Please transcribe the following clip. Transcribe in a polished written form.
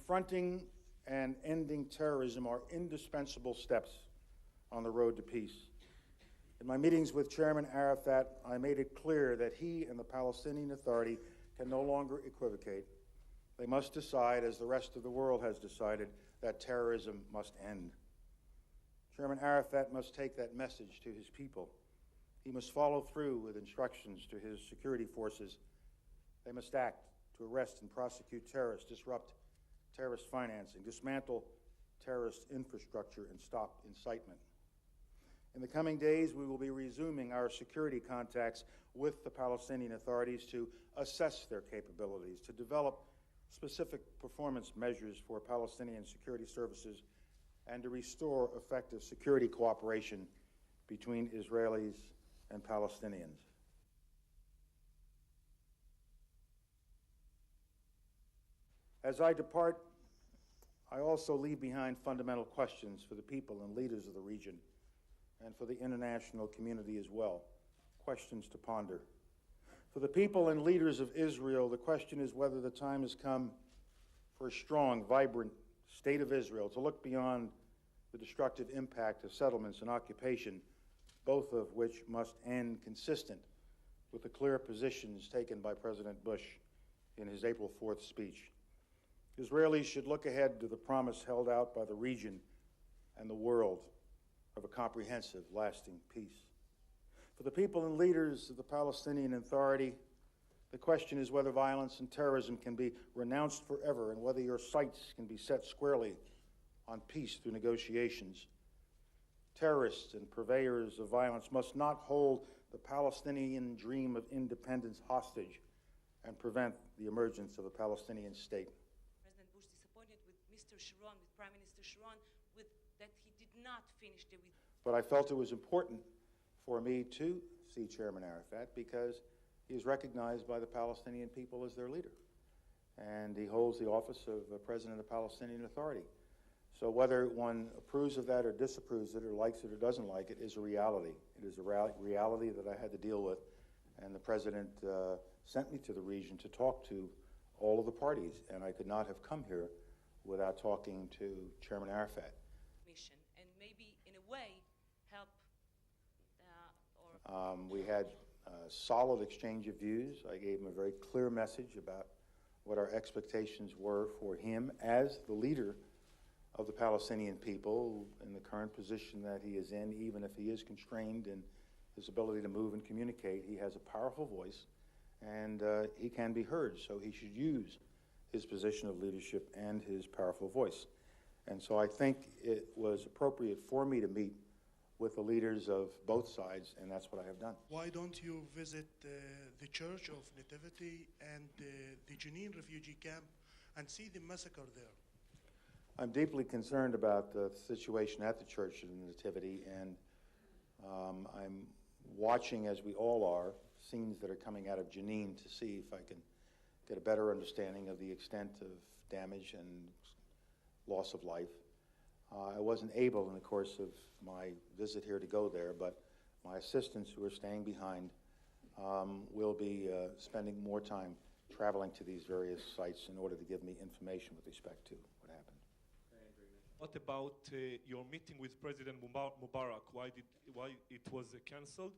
Confronting and ending terrorism are indispensable steps on the road to peace. In my meetings with Chairman Arafat, I made it clear that he and the Palestinian Authority can no longer equivocate. They must decide, as the rest of the world has decided, that terrorism must end. Chairman Arafat must take that message to his people. He must follow through with instructions to his security forces. They must act to arrest and prosecute terrorists, disrupt terrorist financing, dismantle terrorist infrastructure, and stop incitement. In the coming days, we will be resuming our security contacts with the Palestinian authorities to assess their capabilities, to develop specific performance measures for Palestinian security services, and to restore effective security cooperation between Israelis and Palestinians. As I depart, I also leave behind fundamental questions for the people and leaders of the region and for the international community as well, questions to ponder. For the people and leaders of Israel, the question is whether the time has come for a strong, vibrant state of Israel to look beyond the destructive impact of settlements and occupation, both of which must end consistent with the clear positions taken by President Bush in his April 4th speech. Israelis should look ahead to the promise held out by the region and the world of a comprehensive, lasting peace. For the people and leaders of the Palestinian Authority, the question is whether violence and terrorism can be renounced forever and whether your sights can be set squarely on peace through negotiations. Terrorists and purveyors of violence must not hold the Palestinian dream of independence hostage and prevent the emergence of a Palestinian state. President Bush disappointed with Mr. Sharon, with Prime Minister Sharon, that he did not finish the... But I felt it was important for me to see Chairman Arafat because he is recognized by the Palestinian people as their leader. And he holds the office of President of the Palestinian Authority. So whether one approves of that or disapproves it or likes it or doesn't like it is a reality. It is a reality that I had to deal with. And the President sent me to the region to talk to all of the parties. And I could not have come here without talking to Chairman Arafat. Mission, and maybe in a way help we had a solid exchange of views. I gave him a very clear message about what our expectations were for him as the leader of the Palestinian people in the current position that he is in. Even if he is constrained in his ability to move and communicate, he has a powerful voice and he can be heard, so he should use his position of leadership and his powerful voice. And so I think it was appropriate for me to meet with the leaders of both sides, and that's what I have done. Why don't you visit the Church of Nativity and the Jenin refugee camp and see the massacre there? I'm deeply concerned about the situation at the Church of the Nativity, and I'm watching, as we all are, scenes that are coming out of Jenin to see if I can get a better understanding of the extent of damage and loss of life. I wasn't able in the course of my visit here to go there, but my assistants who are staying behind will be spending more time traveling to these various sites in order to give me information with respect to what happened. What about your meeting with President Mubarak? Why it was cancelled?